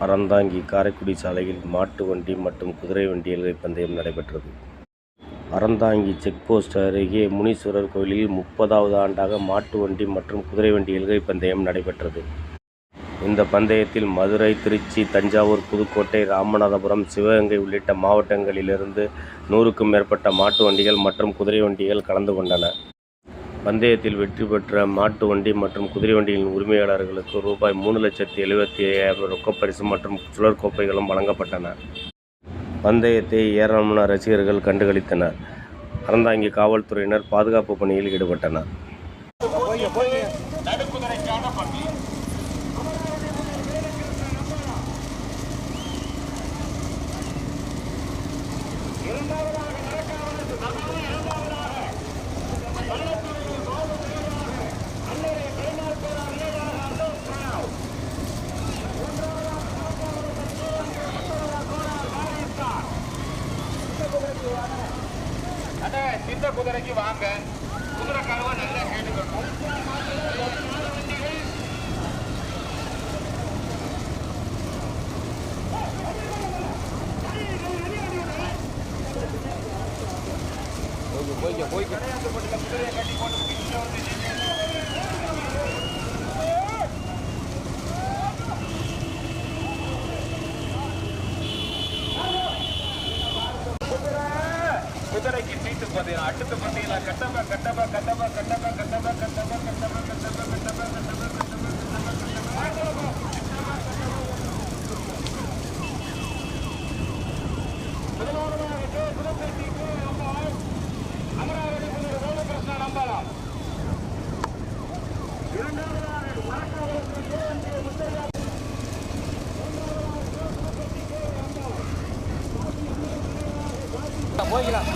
அறந்தாங்கி காரைக்குடி சாலையில் மாட்டு வண்டி மற்றும் குதிரை வண்டி எல்கை பந்தயம் நடைபெற்றது. அறந்தாங்கி செக் போஸ்ட் அருகே முனீஸ்வரர் கோயிலில் 30வது ஆண்டாக மாட்டு வண்டி மற்றும் குதிரை வண்டி எல்கை பந்தயம் நடைபெற்றது. இந்த பந்தயத்தில் மதுரை, திருச்சி, தஞ்சாவூர், புதுக்கோட்டை, ராமநாதபுரம், சிவகங்கை உள்ளிட்ட மாவட்டங்களிலிருந்து 100க்கும் மேற்பட்ட மாட்டு வண்டிகள் மற்றும் குதிரை வண்டிகள் கலந்து கொண்டன. பந்தயத்தில் வெற்றி பெற்ற மாட்டு வண்டி மற்றும் குதிரை வண்டிகளின் உரிமையாளர்களுக்கு ரூபாய் 3,75,000 ரொக்கப்பரிசு மற்றும் சுழற் கோப்பைகளும் வழங்கப்பட்டன. பந்தயத்தை ஏராளமான ரசிகர்கள் கண்டுகளித்தனர். அறந்தாங்கி காவல்துறையினர் பாதுகாப்பு பணியில் ஈடுபட்டனர். சின்ன குதிரைக்கு வாங்க, குதிரைக்காரவா நல்லா கேட்டுக்கணும். போய்க்க குதிரையை கட்டி போட்டு குதிரைக்கு சீட்டு பார்த்தீங்கன்னா அடுத்த பட்டியல கட்டபா கட்டபா கட்டபா கட்டபா கட்டபா கட்டபா கட்டபா கட்டபா கட்டபா கட்டபா அமராவதி ரோலகிருஷ்ணா நம்பலாம். போய்க்கலாம்.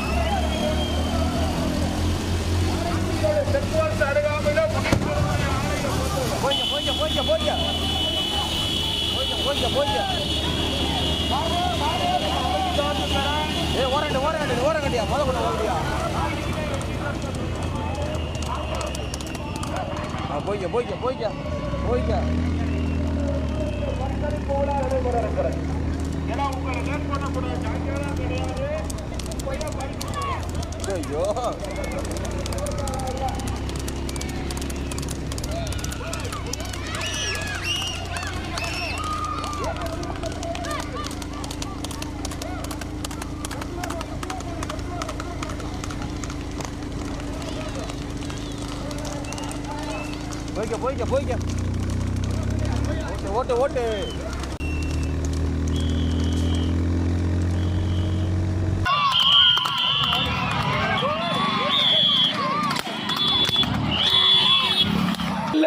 ஓரங்கட்டியா முதல்ல ஓரங்கட்டியா போய்க்க ஏன்னா உங்களை லேட் பண்ணக்கூடிய சாங்கியம் கிடையாது. ஐயோ போய்க்க ஓட்டு இல்ல